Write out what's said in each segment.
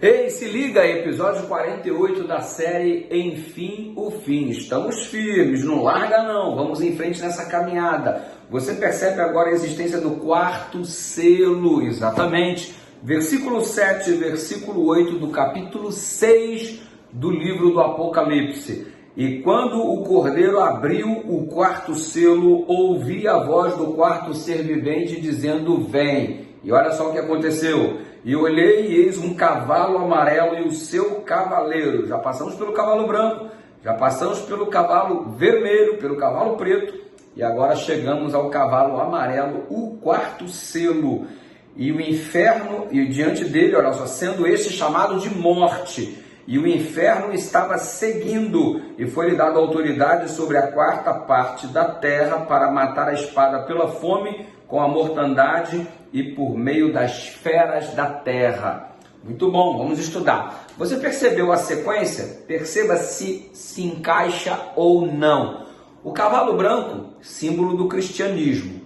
Ei, se liga, episódio 48 da série Enfim o Fim. Estamos firmes, não larga não, vamos em frente nessa caminhada. Você percebe agora a existência do quarto selo, exatamente. Versículo 7 e versículo 8 do capítulo 6 do livro do Apocalipse. E quando o Cordeiro abriu o quarto selo, ouvi a voz do quarto ser vivente dizendo, vem. E olha só o que aconteceu. E olhei e eis um cavalo amarelo e o seu cavaleiro. Já passamos pelo cavalo branco, já passamos pelo cavalo vermelho, pelo cavalo preto. E agora chegamos ao cavalo amarelo, o quarto selo. E o inferno, e diante dele, olha só, sendo este chamado de morte. E o inferno estava seguindo, e foi-lhe dada autoridade sobre a quarta parte da terra para matar a espada pela fome, com a mortandade e por meio das feras da terra. Muito bom, vamos estudar. Você percebeu a sequência? Perceba se encaixa ou não. O cavalo branco, símbolo do cristianismo.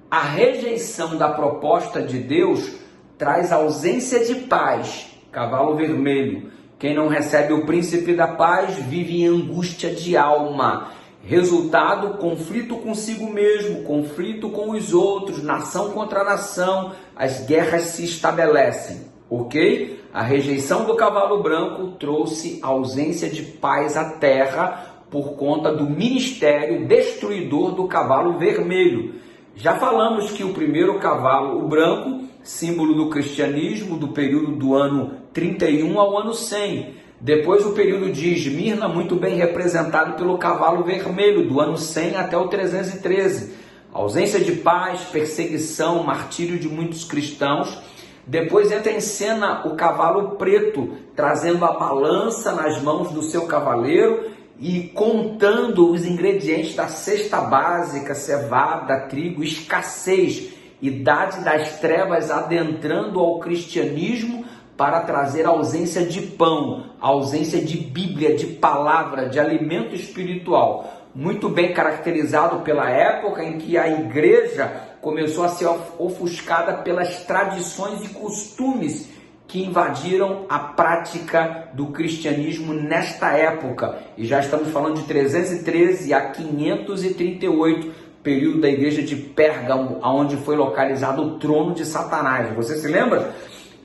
A rejeição da proposta de Deus traz ausência de paz. Cavalo vermelho. Quem não recebe o príncipe da paz vive em angústia de alma. Resultado, conflito consigo mesmo, conflito com os outros, nação contra nação, as guerras se estabelecem, ok? A rejeição do cavalo branco trouxe ausência de paz à terra por conta do ministério destruidor do cavalo vermelho. Já falamos que o primeiro cavalo, o branco, símbolo do cristianismo, do período do ano 31 ao ano 100. Depois o período de Esmirna, muito bem representado pelo cavalo vermelho, do ano 100 até o 313. Ausência de paz, perseguição, martírio de muitos cristãos. Depois entra em cena o cavalo preto, trazendo a balança nas mãos do seu cavaleiro e contando os ingredientes da cesta básica, cevada, trigo, escassez, idade das trevas adentrando ao cristianismo, para trazer ausência de pão, ausência de Bíblia, de palavra, de alimento espiritual. Muito bem caracterizado pela época em que a igreja começou a ser ofuscada pelas tradições e costumes que invadiram a prática do cristianismo nesta época. E já estamos falando de 313 a 538, período da igreja de Pérgamo, onde foi localizado o trono de Satanás. Você se lembra?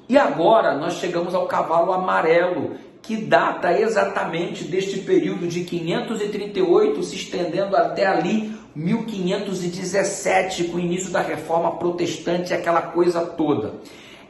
E agora nós chegamos ao cavalo amarelo, que data exatamente deste período de 538, se estendendo até ali 1517, com o início da Reforma Protestante, aquela coisa toda.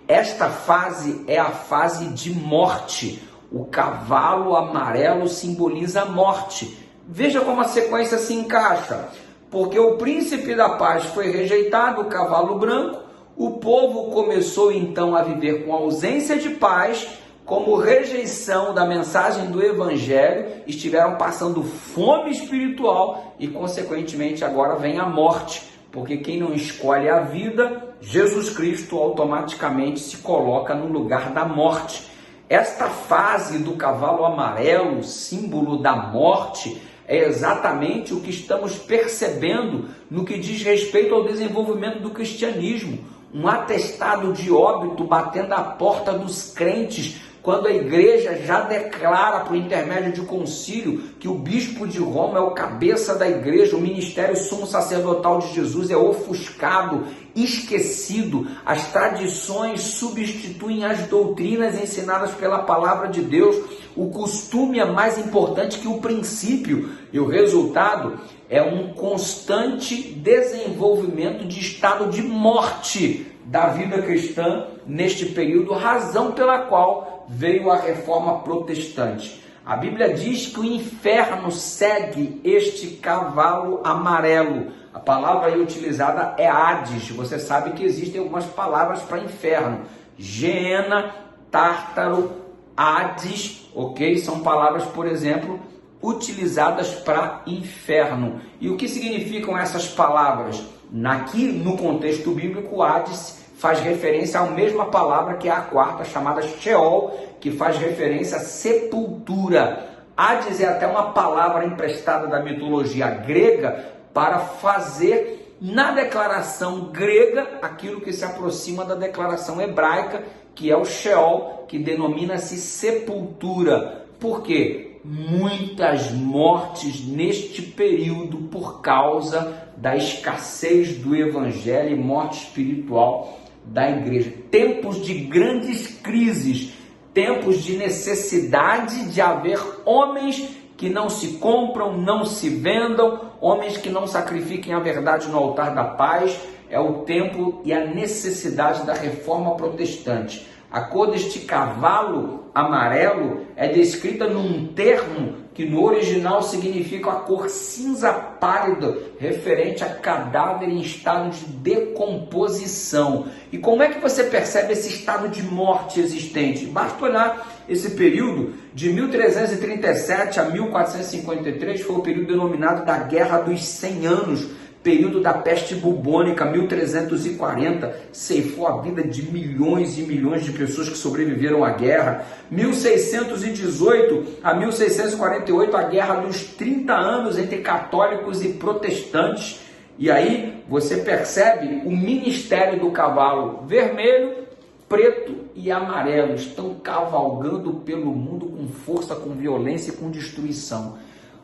Esta fase é a fase de morte. O cavalo amarelo simboliza a morte. Veja como a sequência se encaixa. Porque o príncipe da paz foi rejeitado, o cavalo branco. O povo começou então a viver com ausência de paz, como rejeição da mensagem do evangelho, estiveram passando fome espiritual e consequentemente agora vem a morte, porque quem não escolhe a vida, Jesus Cristo automaticamente se coloca no lugar da morte. Esta fase do cavalo amarelo, símbolo da morte, é exatamente o que estamos percebendo no que diz respeito ao desenvolvimento do cristianismo. Um atestado de óbito batendo à porta dos crentes, quando a igreja já declara por intermédio de concílio que o bispo de Roma é o cabeça da igreja, o ministério sumo sacerdotal de Jesus é ofuscado, esquecido, as tradições substituem as doutrinas ensinadas pela palavra de Deus, o costume é mais importante que o princípio, e o resultado é um constante desenvolvimento de estado de morte da vida cristã neste período, razão pela qual veio a Reforma Protestante. A Bíblia diz que o inferno segue este cavalo amarelo. A palavra aí utilizada é Hades. Você sabe que existem algumas palavras para inferno. Geena, Tártaro, Hades, ok? São palavras, por exemplo, utilizadas para inferno. E o que significam essas palavras? Aqui, no contexto bíblico, Hades faz referência à mesma palavra que é a quarta, chamada Sheol, que faz referência à sepultura. Hades é até uma palavra emprestada da mitologia grega para fazer na declaração grega aquilo que se aproxima da declaração hebraica, que é o Sheol, que denomina-se sepultura. Por quê? Muitas mortes neste período por causa da escassez do evangelho e morte espiritual da igreja. Tempos de grandes crises, tempos de necessidade de haver homens que não se compram, não se vendam, homens que não sacrifiquem a verdade no altar da paz. É o tempo e a necessidade da reforma protestante. A cor deste cavalo amarelo é descrita num termo que no original significa a cor cinza pálida, referente a cadáver em estado de decomposição. E como é que você percebe esse estado de morte existente? Basta olhar esse período de 1337 a 1453, foi o período denominado da Guerra dos 100 Anos, período da peste bubônica, 1340, ceifou a vida de milhões e milhões de pessoas que sobreviveram à guerra. 1618 a 1648, a Guerra dos 30 Anos entre católicos e protestantes. E aí você percebe o ministério do cavalo vermelho, preto e amarelo. Estão cavalgando pelo mundo com força, com violência e com destruição.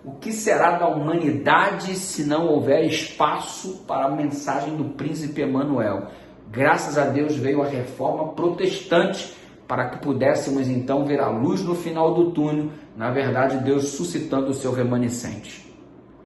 O que será da humanidade se não houver espaço para a mensagem do príncipe Emanuel? Graças a Deus veio a reforma protestante para que pudéssemos então ver a luz no final do túnel, na verdade Deus suscitando o seu remanescente.